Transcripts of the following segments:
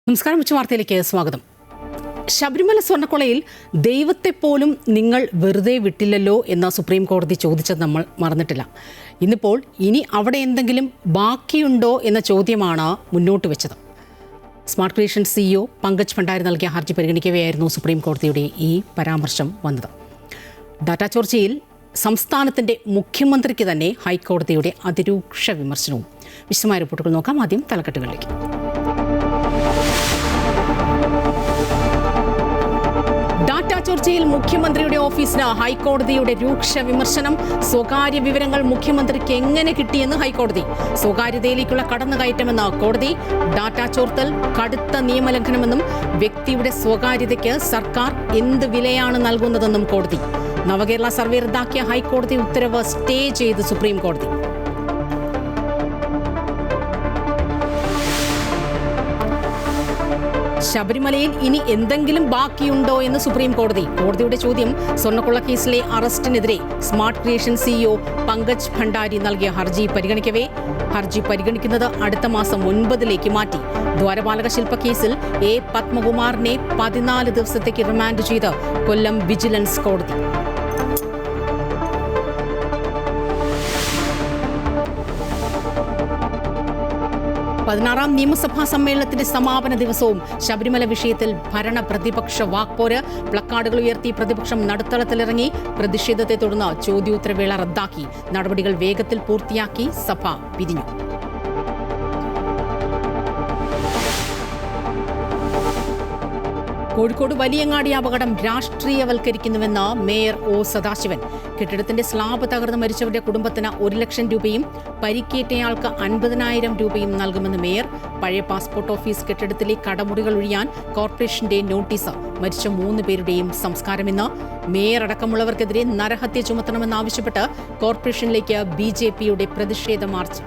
നമസ്കാരം. ഉച്ചവാർത്തയിലേക്ക് സ്വാഗതം. ശബരിമല സ്വർണ്ണക്കൊളയിൽ ദൈവത്തെ പോലും നിങ്ങൾ വെറുതെ വിട്ടില്ലല്ലോ എന്ന് സുപ്രീം കോടതി ചോദിച്ചത് നമ്മൾ മറന്നിട്ടില്ല. ഇന്നിപ്പോൾ ഇനി അവിടെ എന്തെങ്കിലും ബാക്കിയുണ്ടോ എന്ന ചോദ്യമാണ് മുന്നോട്ട് വെച്ചത്. Smart creation CEO Pankaj Bhandari നൽകിയ ഹർജി പരിഗണിക്കവെയായിരുന്നു സുപ്രീം കോടതിയുടെ ഈ പരാമർശം വന്നത്. ഡാറ്റാ ചോർച്ചയിൽ സംസ്ഥാനത്തിൻ്റെ മുഖ്യമന്ത്രിക്ക് തന്നെ ഹൈക്കോടതിയുടെ അതിരൂക്ഷ വിമർശനവും. വിശദമായ റിപ്പോർട്ടുകൾ നോക്കാം. ആദ്യം തലക്കെട്ടുകളിലേക്ക്. ഡാറ്റാ ചോർച്ചയിൽ മുഖ്യമന്ത്രിയുടെ ഓഫീസിന് ഹൈക്കോടതിയുടെ രൂക്ഷ വിമർശനം. സ്വകാര്യ വിവരങ്ങൾ മുഖ്യമന്ത്രിക്ക് എങ്ങനെ കിട്ടിയെന്ന് ഹൈക്കോടതി. സ്വകാര്യതയിലേക്കുള്ള കടന്നുകയറ്റമെന്ന് കോടതി. ഡാറ്റാ ചോർത്തൽ കടുത്ത നിയമലംഘനമെന്നും വ്യക്തിയുടെ സ്വകാര്യതയ്ക്ക് സർക്കാർ എന്ത് വിലയാണ് നൽകുന്നതെന്നും കോടതി. നവകേരള സർവേ റദ്ദാക്കിയ ഹൈക്കോടതി ഉത്തരവ് സ്റ്റേ ചെയ്ത് സുപ്രീം കോടതി. ശബരിമലയിൽ ഇനി എന്തെങ്കിലും ബാക്കിയുണ്ടോ എന്ന് സുപ്രീം കോടതി. കോടതിയുടെ ചോദ്യം സ്വർണ്ണക്കൊള്ള കേസിലെ അറസ്റ്റിനെതിരെ smart creation CEO Pankaj Bhandari നൽകിയ ഹർജി പരിഗണിക്കവേ ഹർജി പരിഗണിക്കുന്നത് അടുത്ത മാസം 9 മാറ്റി. ദ്വാരപാലക ശില്പ കേസിൽ A. പത്മകുമാറിനെ 14 ദിവസത്തേക്ക് റിമാൻഡ് ചെയ്ത് കൊല്ലം വിജിലൻസ് കോടതി. പതിനാറാം നിയമസഭാ സമ്മേളനത്തിന്റെ സമാപന ദിവസവും ശബരിമല വിഷയത്തിൽ ഭരണ പ്രതിപക്ഷ വാക്പോര്. പ്ലക്കാർഡുകൾ ഉയർത്തി പ്രതിപക്ഷം നടുത്തളത്തിലിറങ്ങി. പ്രതിഷേധത്തെ തുടർന്ന് ചോദ്യോത്തരവേള റദ്ദാക്കി. നടപടികൾ വേഗത്തിൽ പൂർത്തിയാക്കി സഭ പിരിഞ്ഞു. കോഴിക്കോട് വലിയങ്ങാടി അപകടം രാഷ്ട്രീയവൽക്കരിക്കുന്നുവെന്ന് മേയർ O. സദാശിവൻ. കെട്ടിടത്തിന്റെ സ്ലാബ് തകർന്ന് മരിച്ചവരുടെ കുടുംബത്തിന് 1 ലക്ഷം രൂപയും പരിക്കേറ്റയാൾക്ക് 50,000 രൂപയും നൽകുമെന്ന് മേയർ. പഴയ പാസ്പോർട്ട് ഓഫീസ് കെട്ടിടത്തിലെ കടമുറികൾ ഒഴിയാൻ കോർപ്പറേഷന്റെ നോട്ടീസ്. മരിച്ച 3 പേരുടെയും സംസ്കാരമിന്ന്. മേയർ അടക്കമുള്ളവർക്കെതിരെ നരഹത്യ ചുമത്തണമെന്നാവശ്യപ്പെട്ട് കോർപ്പറേഷനിലേക്ക് BJPയുടെ പ്രതിഷേധ മാർച്ച്.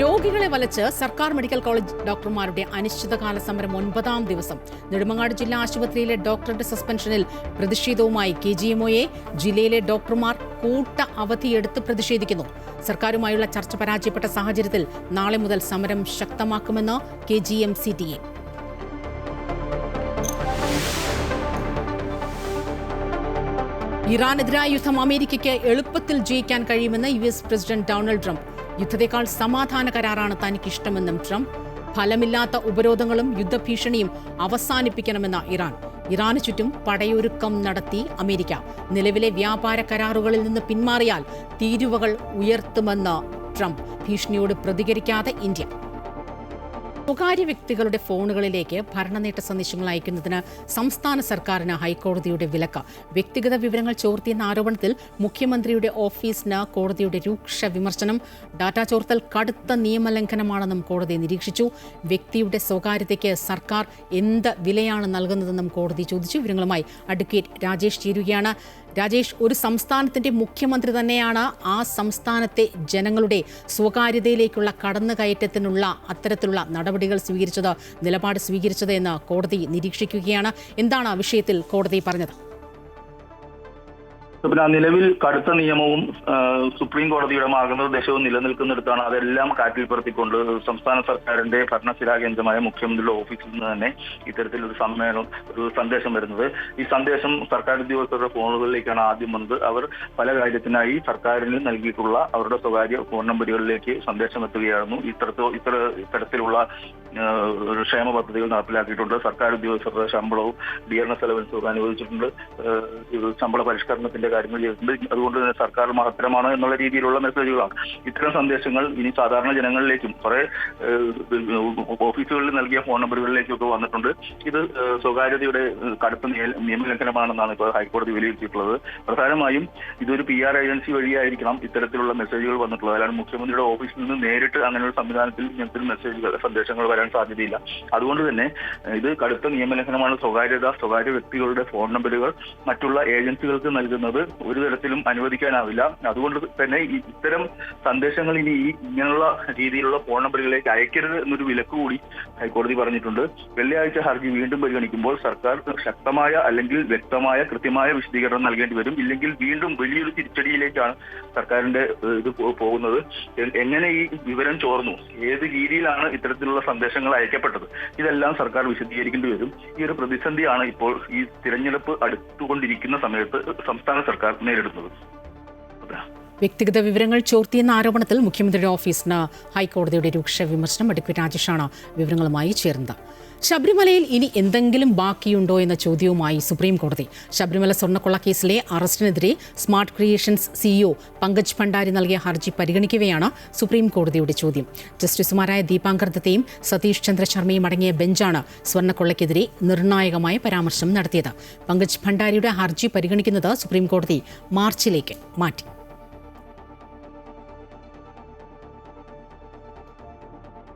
രോഗികളെ വലച്ച് സർക്കാർ മെഡിക്കൽ കോളേജ് ഡോക്ടർമാരുടെ അനിശ്ചിതകാല സമരം 9ാം ദിവസം. നെടുമങ്ങാട് ജില്ലാ ആശുപത്രിയിലെ ഡോക്ടറുടെ സസ്പെൻഷനിൽ പ്രതിഷേധവുമായി KGMOയെ. ജില്ലയിലെ ഡോക്ടർമാർ കൂട്ട അവധിയെടുത്ത് പ്രതിഷേധിക്കുന്നു. സർക്കാരുമായുള്ള ചർച്ച പരാജയപ്പെട്ട സാഹചര്യത്തിൽ നാളെ മുതൽ സമരം ശക്തമാക്കുമെന്ന് KGM-CTA. ഇറാനെതിരായ യുദ്ധം അമേരിക്കയ്ക്ക് എളുപ്പത്തിൽ ജയിക്കാൻ കഴിയുമെന്ന് US പ്രസിഡന്റ് ഡൊണാൾഡ് ട്രംപ്. യുദ്ധത്തെക്കാൾ സമാധാന കരാറാണ് തനിക്കിഷ്ടമെന്നും ട്രംപ്. ഫലമില്ലാത്ത ഉപരോധങ്ങളും യുദ്ധഭീഷണിയും അവസാനിപ്പിക്കണമെന്ന ഇറാൻ. ഇറാന് ചുറ്റും പടയൊരുക്കം നടത്തി അമേരിക്ക. നിലവിലെ വ്യാപാര കരാറുകളിൽ നിന്ന് പിന്മാറിയാൽ തീരുവകൾ ഉയർത്തുമെന്ന് ട്രംപ്. ഭീഷണിയോട് പ്രതികരിക്കാതെ ഇന്ത്യ. സ്വകാര്യ വ്യക്തികളുടെ ഫോണുകളിലേക്ക് ഭരണനേട്ട സന്ദേശങ്ങൾ അയക്കുന്നതിന് സംസ്ഥാന സർക്കാരിന് ഹൈക്കോടതിയുടെ വിലക്ക്. വ്യക്തിഗത വിവരങ്ങൾ ചോർത്തിയെന്ന ആരോപണത്തിൽ മുഖ്യമന്ത്രിയുടെ ഓഫീസിന് കോടതിയുടെ രൂക്ഷ വിമർശനം. ഡാറ്റാ ചോർത്തൽ കടുത്ത നിയമലംഘനമാണെന്നും കോടതി നിരീക്ഷിച്ചു. വ്യക്തിയുടെ സ്വകാര്യതയ്ക്ക് സർക്കാർ എന്ത് വിലയാണ് നൽകുന്നതെന്നും കോടതി ചോദിച്ചു. വിവരങ്ങളുമായി അഡ്വക്കേറ്റ് രാജേഷ് ചേരുകയാണ്. രാജേഷ്, ഒരു സംസ്ഥാനത്തിന്റെ മുഖ്യമന്ത്രി തന്നെയാണ് ആ സംസ്ഥാനത്തെ ജനങ്ങളുടെ സ്വകാര്യതയിലേക്കുള്ള കടന്നുകയറ്റത്തിനുള്ള അത്തരത്തിലുള്ള നിലപാട് സ്വീകരിച്ചത് എന്ന് കോടതി നിരീക്ഷിക്കുകയാണ്. എന്താണ് വിഷയത്തിൽ കോടതി പറഞ്ഞത്? നിലവിൽ കടുത്ത നിയമവും സുപ്രീം കോടതിയുടെ മാർഗനിർദ്ദേശവും നിലനിൽക്കുന്നിടത്താണ് അതെല്ലാം കാറ്റിൽ പറത്തിക്കൊണ്ട് സംസ്ഥാന സർക്കാരിന്റെ ഭരണശിലാ കേന്ദ്രമായ മുഖ്യമന്ത്രിയുടെ ഓഫീസിൽ നിന്ന് തന്നെ ഇത്തരത്തിലൊരു ഒരു സന്ദേശം വരുന്നത്. ഈ സന്ദേശം സർക്കാർ ഉദ്യോഗസ്ഥരുടെ ഫോണുകളിലേക്കാണ് ആദ്യം വന്നത്. അവർ പല കാര്യത്തിനായി സർക്കാരിന് നൽകിയിട്ടുള്ള അവരുടെ സ്വകാര്യ ഫോൺ നമ്പറുകളിലേക്ക് സന്ദേശം എത്തുകയായിരുന്നു. ഇത്തരത്തിലുള്ള ക്ഷേമ പദ്ധതികൾ നടപ്പിലാക്കിയിട്ടുണ്ട്. സർക്കാർ ഉദ്യോഗസ്ഥരുടെ ശമ്പളവും ഡിയർനെസ് അലവൻസും അനുവദിച്ചിട്ടുണ്ട്. ശമ്പള പരിഷ്കരണത്തിന്റെ കാര്യങ്ങൾ ചെയ്തിട്ടുണ്ട്. അതുകൊണ്ട് തന്നെ സർക്കാർ മഹത്തരമാണ് എന്നുള്ള രീതിയിലുള്ള മെസ്സേജുകളാണ്. ഇത്തരം സന്ദേശങ്ങൾ ഇനി സാധാരണ ജനങ്ങളിലേക്കും കുറെ ഓഫീസുകളിൽ നൽകിയ ഫോൺ നമ്പറുകളിലേക്കൊക്കെ വന്നിട്ടുണ്ട്. ഇത് സ്വകാര്യതയുടെ കടുത്ത നിയമലംഘനമാണെന്നാണ് ഇപ്പോൾ ഹൈക്കോടതി വിലയിരുത്തിയിട്ടുള്ളത്. പ്രധാനമായും ഇതൊരു PR ഏജൻസി വഴിയായിരിക്കണം ഇത്തരത്തിലുള്ള മെസ്സേജുകൾ വന്നിട്ടുള്ളത്. അല്ലാതെ മുഖ്യമന്ത്രിയുടെ ഓഫീസിൽ നിന്ന് നേരിട്ട് അങ്ങനെ ഒരു സംവിധാനത്തിൽ ഇങ്ങനത്തെ സന്ദേശങ്ങൾ വരാൻ വരാൻ സാധ്യതയില്ല. അതുകൊണ്ട് തന്നെ ഇത് കടുത്ത നിയമലംഘനമാണ്. സ്വകാര്യ വ്യക്തികളുടെ ഫോൺ നമ്പറുകൾ മറ്റുള്ള ഏജൻസികൾക്ക് നൽകുന്നത് ഒരു തരത്തിലും അനുവദിക്കാനാവില്ല. അതുകൊണ്ട് തന്നെ ഇത്തരം സന്ദേശങ്ങൾ ഇനി ഇങ്ങനെയുള്ള രീതിയിലുള്ള ഫോൺ നമ്പറുകളിലേക്ക് അയക്കരുത് എന്നൊരു വിലക്ക് കൂടി ഹൈക്കോടതി പറഞ്ഞിട്ടുണ്ട്. വെള്ളിയാഴ്ച ഹർജി വീണ്ടും പരിഗണിക്കുമ്പോൾ സർക്കാർ ശക്തമായ അല്ലെങ്കിൽ വ്യക്തമായ കൃത്യമായ വിശദീകരണം നൽകേണ്ടി വരും. ഇല്ലെങ്കിൽ വീണ്ടും വലിയൊരു തിരിച്ചടിയിലേക്കാണ് സർക്കാരിന്റെ ഇത് പോകുന്നത്. എങ്ങനെ ഈ വിവരം ചോർന്നു, ഏത് രീതിയിലാണ് ഇത്തരത്തിലുള്ള സന്ദേശങ്ങൾ അയക്കപ്പെട്ടത്, ഇതെല്ലാം സർക്കാർ വിശദീകരിക്കേണ്ടി വരും. ഈ ഒരു പ്രതിസന്ധിയാണ് ഇപ്പോൾ ഈ തിരഞ്ഞെടുപ്പ് അടുത്തുകൊണ്ടിരിക്കുന്ന സമയത്ത് സംസ്ഥാന സർക്കാർ നേരിടുന്നത്. വ്യക്തിഗത വിവരങ്ങൾ ചോർത്തിയെന്ന ആരോപണത്തിൽ മുഖ്യമന്ത്രിയുടെ ഓഫീസിന് ഹൈക്കോടതിയുടെ രൂക്ഷ വിമർശനം. അഡ്വക്കേറ്റ് രാജേഷാണ് വിവരങ്ങളുമായി ചേർന്നത്. ശബരിമലയിൽ ഇനി എന്തെങ്കിലും ബാക്കിയുണ്ടോ എന്ന ചോദ്യവുമായി സുപ്രീം കോടതി. ശബരിമല സ്വർണ്ണക്കൊള്ള കേസിലെ അറസ്റ്റിനെതിരെ smart creations CEO Pankaj Bhandari നൽകിയ ഹർജി പരിഗണിക്കവെയാണ് സുപ്രീം കോടതിയുടെ ചോദ്യം. ജസ്റ്റിസുമാരായ ദീപാങ്കർ ദത്തയും സതീഷ് ചന്ദ്ര ശർമ്മയും അടങ്ങിയ ബെഞ്ചാണ് സ്വർണ്ണക്കൊള്ളയ്ക്കെതിരെ നിർണായകമായ പരാമർശം നടത്തിയത്. പങ്കജ് ഭണ്ഡാരിയുടെ ഹർജി പരിഗണിക്കുന്നത് സുപ്രീം കോടതി മാർച്ചിലേക്ക് മാറ്റി.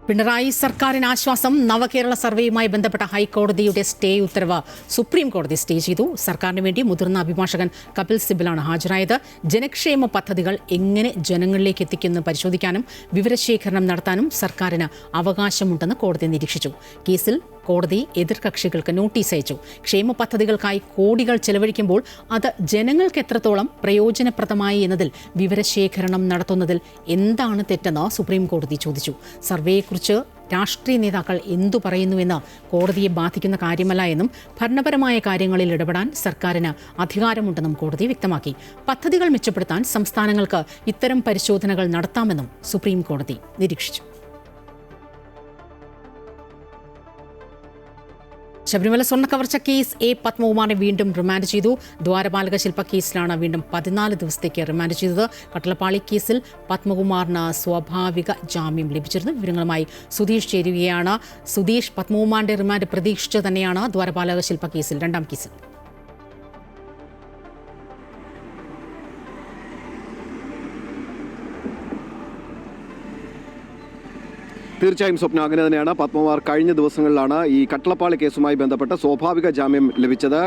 പിണറായി സർക്കാരിന് ആശ്വാസം. നവകേരള സർവേയുമായി ബന്ധപ്പെട്ട ഹൈക്കോടതിയുടെ സ്റ്റേ ഉത്തരവ് സുപ്രീം കോടതി സ്റ്റേ ചെയ്തു. സർക്കാരിന് വേണ്ടി മുതിർന്ന അഭിഭാഷകൻ കപിൽ സിബലാണ് ഹാജരായത്. ജനക്ഷേമ പദ്ധതികൾ എങ്ങനെ ജനങ്ങളിലേക്ക് എത്തിക്കുമെന്ന് പരിശോധിക്കാനും വിവരശേഖരണം നടത്താനും സർക്കാരിന് അവകാശമുണ്ടെന്ന് കോടതി നിരീക്ഷിച്ചു. കേസിൽ കോടതി എതിർകക്ഷികൾക്ക് നോട്ടീസ് അയച്ചു. ക്ഷേമ പദ്ധതികൾക്കായി കോടികൾ ചെലവഴിക്കുമ്പോൾ അത് ജനങ്ങൾക്ക് എത്രത്തോളം പ്രയോജനപ്രദമായി എന്നതിൽ വിവരശേഖരണം നടത്തുന്നതിൽ എന്താണ് തെറ്റെന്ന് സുപ്രീം കോടതി ചോദിച്ചു. സർവേയെക്കുറിച്ച് രാഷ്ട്രീയ നേതാക്കൾ എന്തു പറയുന്നുവെന്ന് കോടതിയെ ബാധിക്കുന്ന കാര്യമല്ല എന്നും ഭരണപരമായ കാര്യങ്ങളിൽ ഇടപെടാൻ സർക്കാരിന് അധികാരമുണ്ടെന്നും കോടതി വ്യക്തമാക്കി. പദ്ധതികൾ മെച്ചപ്പെടുത്താൻ സംസ്ഥാനങ്ങൾക്ക് ഇത്തരം പരിശോധനകൾ നടത്താമെന്നും സുപ്രീം കോടതി നിരീക്ഷിച്ചു. ശബരിമല സ്വർണ്ണക്കവർച്ച കേസ് പത്മകുമാറിനെ വീണ്ടും റിമാൻഡ് ചെയ്തു. ദ്വാരപാലക ശില്പ കേസിലാണ് വീണ്ടും 14 ദിവസത്തേക്ക് റിമാൻഡ് ചെയ്തത്. കട്ടളപ്പാളി കേസിൽ പത്മകുമാറിന് സ്വാഭാവിക ജാമ്യം ലഭിച്ചിരുന്നു. വിവരങ്ങളുമായി സുധീഷ് ചേരുകയാണ്. സുധീഷ്, പത്മകുമാറിന്റെ റിമാൻഡ് പ്രതീക്ഷിച്ച് തന്നെയാണ് ദ്വാരപാലക ശില്പ കേസിൽ, രണ്ടാം കേസിൽ? തീർച്ചയായും സ്വപ്ന, അങ്ങനെ തന്നെയാണ്. പത്മകുമാർ കഴിഞ്ഞ ദിവസങ്ങളിലാണ് ഈ കട്ടളപ്പാളി കേസുമായി ബന്ധപ്പെട്ട് സ്വാഭാവിക ജാമ്യം ലഭിച്ചത്.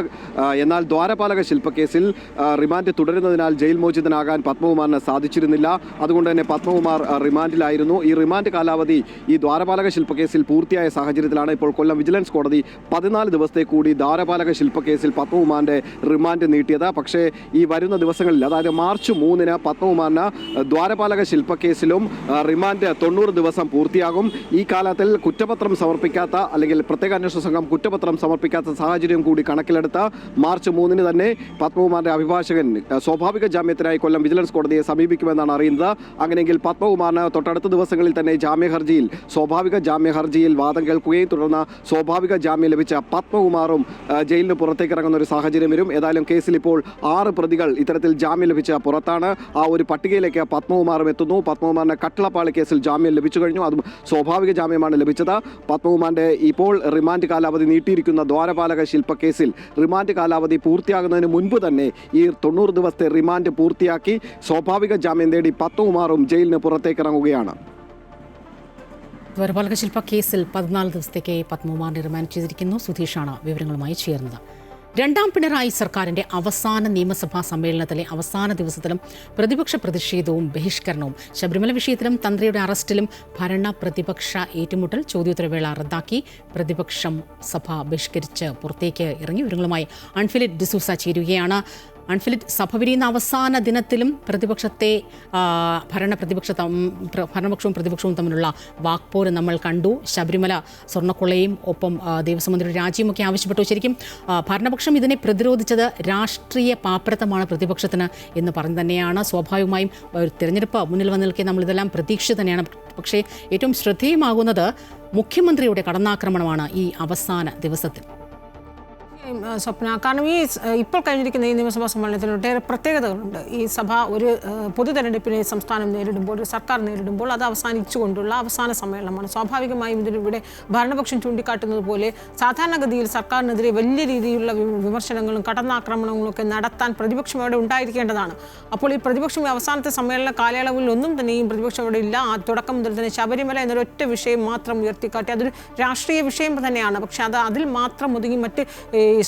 എന്നാൽ ദ്വാരപാലക ശില്പക്കേസിൽ റിമാൻഡ് തുടരുന്നതിനാൽ ജയിൽ മോചിതനാകാൻ പത്മകുമാറിന് സാധിച്ചിരുന്നില്ല. അതുകൊണ്ട് തന്നെ പത്മകുമാർ റിമാൻഡിലായിരുന്നു. ഈ റിമാൻഡ് കാലാവധി ഈ ദ്വാരപാലക ശില്പക്കേസിൽ പൂർത്തിയായ സാഹചര്യത്തിലാണ് ഇപ്പോൾ കൊല്ലം വിജിലൻസ് കോടതി 14 ദിവസത്തേക്ക് കൂടി ദ്വാരപാലക ശില്പക്കേസിൽ പത്മകുമാറിന്റെ റിമാൻഡ് നീട്ടിയത്. പക്ഷേ ഈ വരുന്ന ദിവസങ്ങളിൽ, അതായത് മാർച്ച് 3-ന് പത്മകുമാറിന് ദ്വാരപാലക ശില്പക്കേസിലും റിമാൻഡ് 90 ദിവസം പൂർത്തിയാകും. ഈ കാലത്തിൽ കുറ്റപത്രം സമർപ്പിക്കാത്ത, അല്ലെങ്കിൽ പ്രത്യേക അന്വേഷണ സംഘം കുറ്റപത്രം സമർപ്പിക്കാത്ത സാഹചര്യം കൂടി കണക്കിലെടുത്ത് മാർച്ച് 3-ന് തന്നെ പത്മകുമാറിന്റെ അഭിഭാഷകൻ സ്വാഭാവിക ജാമ്യത്തിനായി കൊല്ലം വിജിലൻസ് കോടതിയെ സമീപിക്കുമെന്നാണ് അറിയുന്നത്. അങ്ങനെയെങ്കിൽ പത്മകുമാറിന് തൊട്ടടുത്ത ദിവസങ്ങളിൽ തന്നെ സ്വാഭാവിക ജാമ്യ ഹർജിയിൽ വാദം കേൾക്കുകയും തുടർന്ന് സ്വാഭാവിക ജാമ്യം ലഭിച്ച പത്മകുമാറും ജയിലിന് പുറത്തേക്ക് ഇറങ്ങുന്ന ഒരു സാഹചര്യം വരും. ഏതായാലും കേസിൽ ഇപ്പോൾ 6 പ്രതികൾ ഇത്തരത്തിൽ ജാമ്യം ലഭിച്ച പുറത്താണ്. ആ ഒരു പട്ടികയിലേക്ക് പത്മകുമാറും എത്തുന്നു. പത്മകുമാറിന് കട്ടളപ്പാളി കേസിൽ ജാമ്യം ലഭിച്ചു കഴിഞ്ഞു. അതും സ്വാഭാവിക ജാമ്യമാണ് ലഭിച്ചത്. പത്മകുമാറിന്റെ ഇപ്പോൾ റിമാൻഡ് കാലാവധി നീട്ടിയിരിക്കുന്ന ദ്വാരപാലക ശില്പ കേസിൽ റിമാൻഡ് കാലാവധി പൂർത്തിയാകുന്നതിന് മുൻപ് തന്നെ ഈ 90 ദിവസത്തെ റിമാൻഡ് പൂർത്തിയാക്കി സ്വാഭാവിക ജാമ്യം നേടി പത്മകുമാറും ജയിലിന് പുറത്തേക്ക് ഇറങ്ങുകയാണ്. ദ്വാരപാലക ശില്പ കേസിൽ 14 ദിവസത്തേക്ക് പത്മകുമാറിനെ റിമാൻഡ് ചെയ്തിരിക്കുന്നു. സുധീഷാണ് വിവരങ്ങളുമായി ചേർന്നത്. രണ്ടാം പിണറായി സർക്കാരിന്റെ അവസാന നിയമസഭാ സമ്മേളനത്തിലെ അവസാന ദിവസത്തിലും പ്രതിപക്ഷ പ്രതിഷേധവും ബഹിഷ്കരണവും. ശബരിമല വിഷയത്തിലും തന്ത്രിയുടെ അറസ്റ്റിലും ഭരണ പ്രതിപക്ഷ ഏറ്റുമുട്ടൽ. ചോദ്യോത്തരവേള റദ്ദാക്കി പ്രതിപക്ഷം സഭ ബഹിഷ്കരിച്ച് പുറത്തേക്ക് ഇറങ്ങി. വിവരങ്ങളുമായി അൺഫിലിറ്റ് ഡിസൂസ ചേരുകയാണ്. അൺഫിലിറ്റ്, സഭ പിരിയുന്ന അവസാന ദിനത്തിലും ഭരണപക്ഷവും പ്രതിപക്ഷവും തമ്മിലുള്ള വാക്പോര് നമ്മൾ കണ്ടു. ശബരിമല സ്വർണ്ണക്കൊള്ളയും ഒപ്പം ദേവസ്വം മന്ത്രിയുടെ രാജിയുമൊക്കെ ആവശ്യപ്പെട്ടു. ശരിക്കും ഭരണപക്ഷം ഇതിനെ പ്രതിരോധിച്ചത് രാഷ്ട്രീയ പാപ്പരത്തമാണ് പ്രതിപക്ഷത്തിന് എന്ന് പറഞ്ഞു തന്നെയാണ്. സ്വാഭാവികമായും ഒരു തിരഞ്ഞെടുപ്പ് മുന്നിൽ വന്നു നിൽക്കെ നമ്മളിതെല്ലാം പ്രതീക്ഷിച്ച് തന്നെയാണ്. പക്ഷേ ഏറ്റവും ശ്രദ്ധേയമാകുന്നത് മുഖ്യമന്ത്രിയുടെ കടന്നാക്രമണമാണ് ഈ അവസാന ദിവസത്തിൽ. സ്വപ്ന, കാരണം ഇപ്പോൾ കഴിഞ്ഞിരിക്കുന്ന ഈ നിയമസഭാ സമ്മേളനത്തിൽ ഒട്ടേറെ പ്രത്യേകതകളുണ്ട്. ഈ സഭ ഒരു പൊതു തെരഞ്ഞെടുപ്പിനെ സംസ്ഥാനം നേരിടുമ്പോൾ, ഒരു സർക്കാർ നേരിടുമ്പോൾ അത് അവസാനിച്ചുകൊണ്ടുള്ള അവസാന സമ്മേളനമാണ്. സ്വാഭാവികമായും ഇതിലൂടെ ഭരണപക്ഷം ചൂണ്ടിക്കാട്ടുന്നത് പോലെ സാധാരണഗതിയിൽ സർക്കാരിനെതിരെ വലിയ രീതിയിലുള്ള വിമർശനങ്ങളും കടന്നാക്രമണങ്ങളും ഒക്കെ നടത്താൻ പ്രതിപക്ഷം അവിടെ ഉണ്ടായിരിക്കേണ്ടതാണ്. അപ്പോൾ ഈ പ്രതിപക്ഷം അവസാനത്തെ സമ്മേളന കാലയളവിൽ ഒന്നും തന്നെയും പ്രതിപക്ഷം അവിടെ ഇല്ല. തുടക്കം മുതൽ തന്നെ ശബരിമല എന്നൊരൊറ്റ വിഷയം മാത്രം ഉയർത്തിക്കാട്ടി അതൊരു രാഷ്ട്രീയ വിഷയം തന്നെയാണ്. പക്ഷെ അതിൽ മാത്രം ഒതുങ്ങി മറ്റ്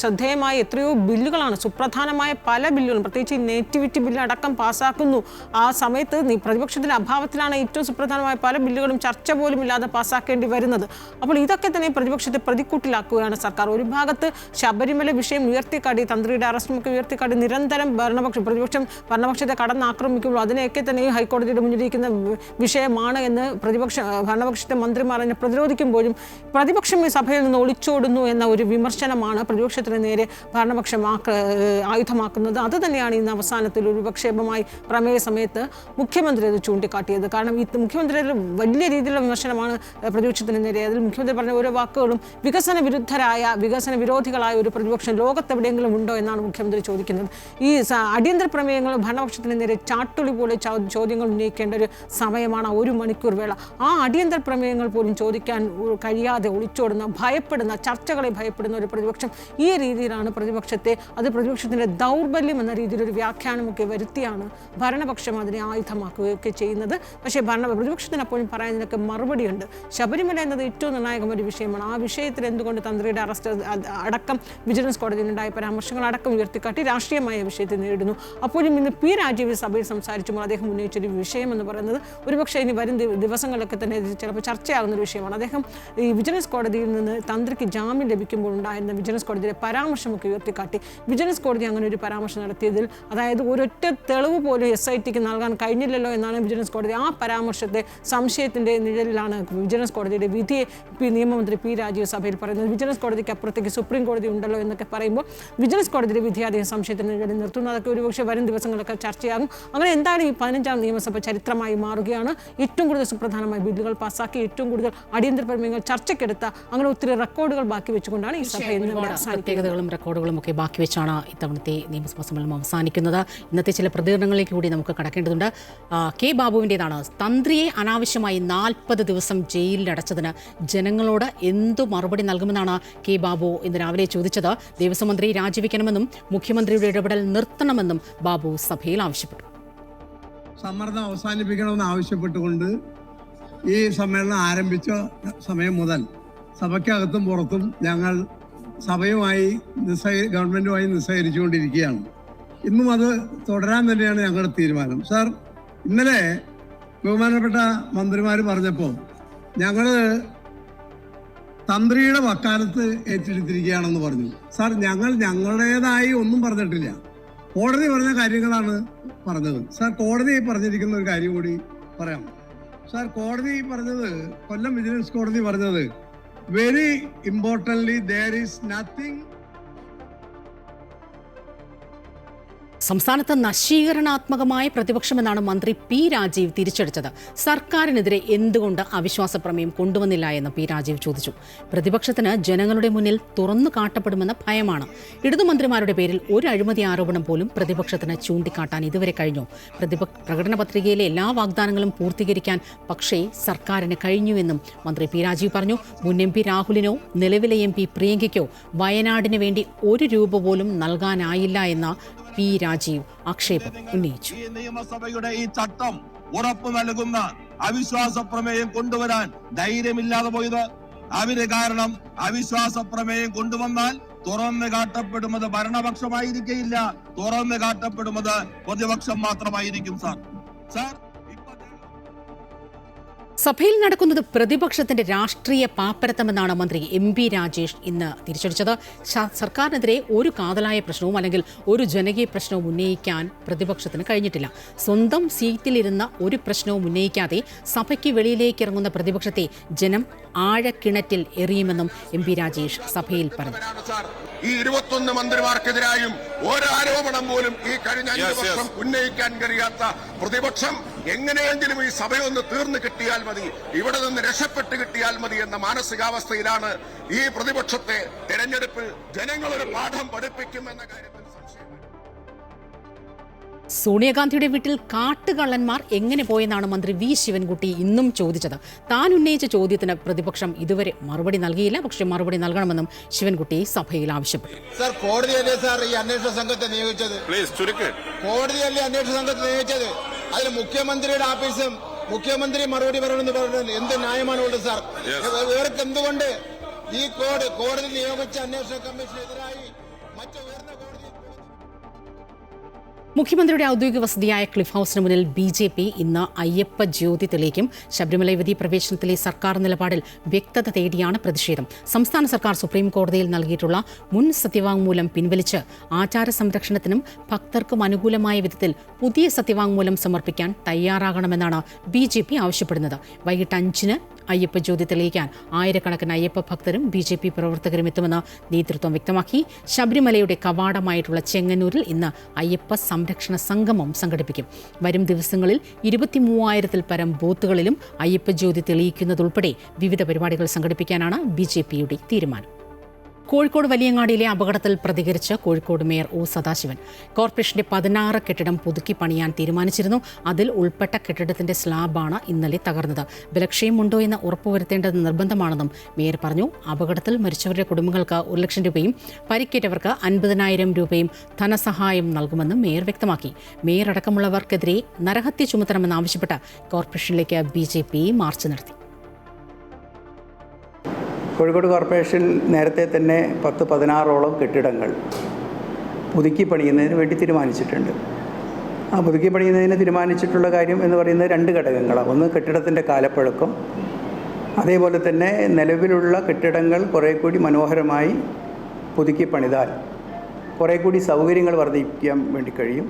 ശ്രദ്ധേയമായ എത്രയോ ബില്ലുകളാണ്, സുപ്രധാനമായ പല ബില്ലുകളും, പ്രത്യേകിച്ച് ഈ നേറ്റിവിറ്റി ബില്ല് അടക്കം പാസ്സാക്കുന്നു. ആ സമയത്ത് പ്രതിപക്ഷത്തിന്റെ അഭാവത്തിലാണ് ഏറ്റവും സുപ്രധാനമായ പല ബില്ലുകളും ചർച്ച പോലും ഇല്ലാതെ പാസ്സാക്കേണ്ടി വരുന്നത്. അപ്പോൾ ഇതൊക്കെ തന്നെ പ്രതിപക്ഷത്തെ പ്രതിക്കൂട്ടിലാക്കുകയാണ് സർക്കാർ. ഒരു ഭാഗത്ത് ശബരിമല വിഷയം ഉയർത്തിക്കാട്ടി, തന്ത്രിയുടെ അറസ്റ്റുമൊക്കെ ഉയർത്തിക്കാട്ടി നിരന്തരം പ്രതിപക്ഷം ഭരണപക്ഷത്തെ കടന്നാക്രമിക്കുമ്പോൾ അതിനെയൊക്കെ തന്നെ ഹൈക്കോടതിയുടെ മുന്നിലിരിക്കുന്ന വിഷയമാണ് എന്ന് ഭരണപക്ഷത്തെ മന്ത്രിമാർ അതിനെ പ്രതിരോധിക്കുമ്പോഴും പ്രതിപക്ഷം ഈ സഭയിൽ നിന്ന് ഒളിച്ചോടുന്നു എന്ന ഒരു വിമർശനമാണ് പ്രതിപക്ഷത്തിന് നേരെ ഭരണപക്ഷം ആയുധമാക്കുന്നത്. അത് തന്നെയാണ് ഇന്ന് അവസാനത്തിൽ ഒരു വിക്ഷേപമായി പ്രമേയ സമയത്ത് മുഖ്യമന്ത്രി അത് ചൂണ്ടിക്കാട്ടിയത്. കാരണം ഈ മുഖ്യമന്ത്രിയുടെ വലിയ രീതിയിലുള്ള വിമർശനമാണ് പ്രതിപക്ഷത്തിന് നേരെ. അതിൽ മുഖ്യമന്ത്രി പറഞ്ഞ ഓരോ വാക്കുകളും വികസന വിരോധികളായ ഒരു പ്രതിപക്ഷം ലോകത്തെവിടെയെങ്കിലും ഉണ്ടോ എന്നാണ് മുഖ്യമന്ത്രി ചോദിക്കുന്നത്. ഈ അടിയന്തര പ്രമേയങ്ങൾ ഭരണപക്ഷത്തിന് നേരെ ചാട്ടുളി പോലെ ചോദ്യങ്ങൾ ഉന്നയിക്കേണ്ട ഒരു സമയമാണ് 1 മണിക്കൂർ വേള. ആ അടിയന്തര പ്രമേയങ്ങൾ പോലും ചോദിക്കാൻ കഴിയാതെ ഒളിച്ചോടുന്ന, ഭയപ്പെടുന്ന, ചർച്ചകളെ ഭയപ്പെടുന്ന ഒരു പ്രതിപക്ഷം ഈ രീതിയിലാണ് പ്രതിപക്ഷത്തിൻ്റെ ദൗർബല്യം എന്ന രീതിയിലൊരു വ്യാഖ്യാനമൊക്കെ വരുത്തിയാണ് ഭരണപക്ഷം അതിനെ ആയുധമാക്കുകയൊക്കെ ചെയ്യുന്നത്. പക്ഷേ പ്രതിപക്ഷത്തിന് അപ്പോഴും പറയാനൊക്കെ മറുപടിയുണ്ട്. ശബരിമല എന്നത് ഏറ്റവും നിർണായകമായ ഒരു വിഷയമാണ്. ആ വിഷയത്തിൽ എന്തുകൊണ്ട് തന്ത്രിയുടെ അറസ്റ്റ് അടക്കം വിജിലൻസ് കോടതിയിലുണ്ടായ പരാമർശങ്ങൾ അടക്കം ഉയർത്തിക്കാട്ടി രാഷ്ട്രീയമായ വിഷയത്തെ നേരിടുന്നു. അപ്പോഴും ഇന്ന് പി രാജീവ് സഭയിൽ സംസാരിച്ചുമ്പോൾ അദ്ദേഹം ഉന്നയിച്ചൊരു വിഷയം എന്ന് പറയുന്നത് ഒരുപക്ഷെ ഇനി വരും ദിവസങ്ങളിലൊക്കെ തന്നെ ചിലപ്പോൾ ചർച്ചയാകുന്ന ഒരു വിഷയമാണ്. അദ്ദേഹം ഈ വിജിലൻസ് കോടതിയിൽ നിന്ന് തന്ത്രിക്ക് ജാമ്യം ലഭിക്കുമ്പോൾ ഉണ്ടായിരുന്ന വിജിലൻസ് കോടതിയുടെ പരാമർശമൊക്കെ ഉയർത്തിക്കാട്ടി വിജിലൻസ് കോടതി അങ്ങനെ ഒരു പരാമർശം നടത്തിയതിൽ, അതായത് ഒരൊറ്റ തെളിവ് പോലും SITക്ക് നൽകാൻ കഴിഞ്ഞില്ലല്ലോ എന്നാണ് വിജിലൻസ് കോടതി ആ പരാമർശത്തെ സംശയത്തിൻ്റെ നിഴലിലാണ് വിജിലൻസ് കോടതിയുടെ വിധിയെ നിയമമന്ത്രി പി രാജീവ് സഭയിൽ പറയുന്നത്. വിജിലൻസ് കോടതിക്ക് അപ്പുറത്തേക്ക് സുപ്രീം കോടതി ഉണ്ടല്ലോ എന്നൊക്കെ പറയുമ്പോൾ വിജിലൻസ് കോടതിയുടെ വിധി അദ്ദേഹം സംശയത്തിന് നിഴലിൽ നിർത്തുന്നു. അതൊക്കെ ഒരുപക്ഷെ വരും ദിവസങ്ങളൊക്കെ ചർച്ചയാകും. അങ്ങനെ എന്തായാലും ഈ 15ാം നിയമസഭ ചരിത്രമായി മാറുകയാണ്. ഏറ്റവും കൂടുതൽ സുപ്രധാനമായ ബില്ലുകൾ പാസ്സാക്കി, ഏറ്റവും കൂടുതൽ അടിയന്തര പ്രമേയങ്ങൾ ചർച്ചയ്ക്കെടുത്ത, അങ്ങനെ ഒത്തിരി റെക്കോർഡുകൾ ബാക്കി വെച്ചുകൊണ്ടാണ് ഈ സഭ പ്രത്യേകതകളും റെക്കോർഡുകളും ഒക്കെ ബാക്കി വെച്ചാണ് ഇത്തവണത്തെ നിയമസഭാ സമ്മേളനം അവസാനിക്കുന്നത്. ഇന്നത്തെ ചില പ്രതികരണങ്ങളിലേക്ക് കൂടി നമുക്ക് കടക്കേണ്ടതുണ്ട്. കെ ബാബുവിൻ്റെതാണ്. തന്ത്രിയെ അനാവശ്യമായി 40 ദിവസം ജയിലിലടച്ചതിന് ജനങ്ങളോട് എന്തു മറുപടി നൽകുമെന്നാണ് കെ ബാബു ഇന്ന് രാവിലെ ചോദിച്ചത്. ദേവസ്വം മന്ത്രി രാജിവെക്കണമെന്നും മുഖ്യമന്ത്രിയുടെ ഇടപെടൽ നിർത്തണമെന്നും ബാബു സഭയിൽ ആവശ്യപ്പെട്ടു. സമ്മർദ്ദം അവസാനിപ്പിക്കണമെന്ന് ആവശ്യപ്പെട്ടുകൊണ്ട് ഈ സമ്മേളനം ആരംഭിച്ച സമയം മുതൽ സഭയ്ക്കകത്തും പുറത്തും ഞങ്ങൾ സഭയുമായി ഗവൺമെൻറ്റുമായി നിസ്സഹരിച്ചുകൊണ്ടിരിക്കുകയാണ്. ഇന്നും അത് തുടരാൻ തന്നെയാണ് ഞങ്ങളുടെ തീരുമാനം. സാർ, ഇന്നലെ ബഹുമാനപ്പെട്ട മന്ത്രിമാർ പറഞ്ഞപ്പോൾ ഞങ്ങൾ തന്ത്രിയുടെ വക്കാലത്ത് ഏറ്റെടുത്തിരിക്കുകയാണെന്ന് പറഞ്ഞു. സാർ, ഞങ്ങളുടേതായി ഒന്നും പറഞ്ഞിട്ടില്ല. കോടതി പറഞ്ഞ കാര്യങ്ങളാണ് പറഞ്ഞത്. സാർ, കോടതി പറഞ്ഞിരിക്കുന്ന ഒരു കാര്യം കൂടി പറയാം. സാർ, കോടതി പറഞ്ഞത്, കൊല്ലം വിജിലൻസ് കോടതി പറഞ്ഞത്, very importantly there is nothing. സംസ്ഥാനത്ത് നശീകരണാത്മകമായ പ്രതിപക്ഷമെന്നാണ് മന്ത്രി പി രാജീവ് തിരിച്ചടിച്ചത്. സർക്കാരിനെതിരെ എന്തുകൊണ്ട് അവിശ്വാസ പ്രമേയം കൊണ്ടുവന്നില്ല എന്ന് പി രാജീവ് ചോദിച്ചു. പ്രതിപക്ഷത്തിന് ജനങ്ങളുടെ മുന്നിൽ തുറന്നു കാട്ടപ്പെടുമെന്ന ഭയമാണ്. ഇടതുമന്ത്രിമാരുടെ പേരിൽ ഒരു അഴിമതി ആരോപണം പോലും പ്രതിപക്ഷത്തിന് ചൂണ്ടിക്കാട്ടാൻ ഇതുവരെ കഴിഞ്ഞു. പ്രകടന പത്രികയിലെ എല്ലാ വാഗ്ദാനങ്ങളും പൂർത്തീകരിക്കാൻ പക്ഷേ സർക്കാരിന് കഴിഞ്ഞുവെന്നും മന്ത്രി പി രാജീവ് പറഞ്ഞു. മുൻ MP രാഹുലിനോ നിലവിലെ MP പ്രിയങ്കയ്ക്കോ വയനാടിന് വേണ്ടി 1 രൂപ പോലും നൽകാനായില്ല എന്ന പി രാജീവ് ആക്ഷേപം ഉന്നയിച്ചു. ഈ നിയമസഭയുടെ ഈ ചട്ടം ഉറപ്പു നൽകുന്ന അവിശ്വാസ പ്രമേയം കൊണ്ടുവരാൻ ധൈര്യമില്ലാതെ പോയത് അവര് കാരണം അവിശ്വാസ പ്രമേയം കൊണ്ടുവന്നാൽ തുറന്നു കാട്ടപ്പെടുന്നത് ഭരണപക്ഷമായിരിക്കില്ല, തുറന്നു കാട്ടപ്പെടുന്നത് പ്രതിപക്ഷം മാത്രമായിരിക്കും. സാർ സഭയിൽ നടക്കുന്നത് പ്രതിപക്ഷത്തിന്റെ രാഷ്ട്രീയ പാപ്പരത്തമെന്നാണ് മന്ത്രി MP രാജേഷ് ഇന്ന് തിരിച്ചടിച്ചത്. സർക്കാരിനെതിരെ ഒരു കാതലായ പ്രശ്നവും അല്ലെങ്കിൽ ഒരു ജനകീയ പ്രശ്നവും ഉന്നയിക്കാൻ പ്രതിപക്ഷത്തിന് കഴിഞ്ഞിട്ടില്ല. സ്വന്തം സീറ്റിലിരുന്ന ഒരു പ്രശ്നവും ഉന്നയിക്കാതെ സഭയ്ക്ക് വെളിയിലേക്ക് ഇറങ്ങുന്ന പ്രതിപക്ഷത്തെ ജനം ആഴക്കിണറ്റിൽ എറിയുമെന്നും MP രാജേഷ് സഭയിൽ പറഞ്ഞു. ഈ 21 മന്ത്രിമാർക്കെതിരായും ഒരാരോപണം പോലും ഈ കഴിഞ്ഞ 5 വർഷം ഉന്നയിക്കാൻ കഴിയാത്ത പ്രതിപക്ഷം എങ്ങനെയെങ്കിലും ഈ സഭയൊന്ന് തീർന്നു കിട്ടിയാൽ മതി, ഇവിടെ നിന്ന് രക്ഷപ്പെട്ട് കിട്ടിയാൽ മതി എന്ന മാനസികാവസ്ഥയിലാണ് ഈ പ്രതിപക്ഷത്തെ തെരഞ്ഞെടുപ്പിൽ ജനങ്ങളൊരു പാഠം പഠിപ്പിക്കുമെന്ന കാര്യത്തിൽ സംശയം. സോണിയാഗാന്ധിയുടെ വീട്ടിൽ കാട്ടുകള്ളന്മാർ എങ്ങനെ പോയെന്നാണ് മന്ത്രി വി ശിവൻകുട്ടി ഇന്നും ചോദിച്ചത്. താൻ ഉന്നയിച്ച ചോദ്യത്തിന് പ്രതിപക്ഷം ഇതുവരെ മറുപടി നൽകിയില്ല. പക്ഷേ മറുപടി നൽകണമെന്നും ശിവൻകുട്ടി സഭയിൽ ആവശ്യപ്പെട്ടു. സാർ, കോടതിയല്ലേ സാർ ഈ അന്വേഷണ സംഘത്തെ നിയോഗിച്ചത്? കോടതിയല്ലേ അന്വേഷണ സംഘത്തെ നിയോഗിച്ചത്? അതിൽ മുഖ്യമന്ത്രിയുടെ ഓഫീസും മുഖ്യമന്ത്രി മറുപടി പറയണമെന്ന് പറഞ്ഞത് എന്ത് ന്യായമാണുള്ളത് സാർ? ഇവർക്ക് എന്തുകൊണ്ട് ഈ കോടതി നിയോഗിച്ച അന്വേഷണ കമ്മീഷനെതിരായി മറ്റു ഉയർന്ന കോടതി? മുഖ്യമന്ത്രിയുടെ ഔദ്യോഗിക വസതിയായ ക്ലിഫ് ഹൗസിന് മുന്നിൽ BJP ഇന്ന് അയ്യപ്പ ജ്യോതി തെളിയിക്കും. ശബരിമല യുവതീ പ്രവേശനത്തിലെ സർക്കാർ നിലപാടിൽ വ്യക്തത തേടിയാണ് പ്രതിഷേധം. സംസ്ഥാന സർക്കാർ സുപ്രീം കോടതിയിൽ നൽകിയിട്ടുള്ള മുൻ സത്യവാങ്മൂലം പിൻവലിച്ച് ആചാര സംരക്ഷണത്തിനും ഭക്തർക്കും അനുകൂലമായ വിധത്തിൽ പുതിയ സത്യവാങ്മൂലം സമർപ്പിക്കാൻ തയ്യാറാകണമെന്നാണ് BJP ആവശ്യപ്പെടുന്നത്. വൈകിട്ട് 5-ന് അയ്യപ്പ ജ്യോതി തെളിയിക്കാൻ ആയിരക്കണക്കിന് അയ്യപ്പ ഭക്തരും BJP പ്രവർത്തകരും എത്തുമെന്ന് നേതൃത്വം വ്യക്തമാക്കി. ശബരിമലയുടെ കവാടമായിട്ടുള്ള ചെങ്ങന്നൂരിൽ ഇന്ന് അയ്യപ്പ സംരക്ഷണ സംഗമം സംഘടിപ്പിക്കും. വരും ദിവസങ്ങളിൽ 23,000-ൽ പരം ബൂത്തുകളിലും അയ്യപ്പ ജ്യോതി തെളിയിക്കുന്നതുൾപ്പെടെ വിവിധ പരിപാടികൾ സംഘടിപ്പിക്കാനാണ് BJPയുടെ തീരുമാനം. കോഴിക്കോട് വലിയങ്ങാടിയിലെ അപകടത്തിൽ പ്രതികരിച്ച് കോഴിക്കോട് മേയർ ഒ സദാശിവൻ. കോർപ്പറേഷന്റെ 16 കെട്ടിടം പുതുക്കി പണിയാൻ തീരുമാനിച്ചിരുന്നു. അതിൽ ഉൾപ്പെട്ട കെട്ടിടത്തിന്റെ സ്ലാബാണ് ഇന്നലെ തകർന്നത്. ബലക്ഷയമുണ്ടോ എന്ന് ഉറപ്പുവരുത്തേണ്ടത് നിർബന്ധമാണെന്നും മേയർ പറഞ്ഞു. അപകടത്തിൽ മരിച്ചവരുടെ കുടുംബങ്ങൾക്ക് 1 ലക്ഷം രൂപയും പരിക്കേറ്റവർക്ക് 50,000 രൂപയും ധനസഹായം നൽകുമെന്നും മേയർ വ്യക്തമാക്കി. മേയർ അടക്കമുള്ളവർക്കെതിരെ നരഹത്യ ചുമത്തണമെന്നാവശ്യപ്പെട്ട് കോർപ്പറേഷനിലേക്ക് BJP മാർച്ച് നടത്തി. കോഴിക്കോട് കോർപ്പറേഷൻ നേരത്തെ തന്നെ 10-16ഓളം കെട്ടിടങ്ങൾ പുതുക്കി പണിയുന്നതിന് വേണ്ടി തീരുമാനിച്ചിട്ടുണ്ട്. ആ പുതുക്കി പണിയുന്നതിന് തീരുമാനിച്ചിട്ടുള്ള കാര്യം എന്ന് പറയുന്നത് 2 ഘടകങ്ങളാണ്. ഒന്ന് കെട്ടിടത്തിൻ്റെ കാലപ്പഴക്കം, അതേപോലെ തന്നെ നിലവിലുള്ള കെട്ടിടങ്ങൾ കുറേ കൂടി മനോഹരമായി പുതുക്കി പണിതാൽ കുറേ കൂടി സൗകര്യങ്ങൾ വർദ്ധിപ്പിക്കാൻ വേണ്ടി കഴിയും.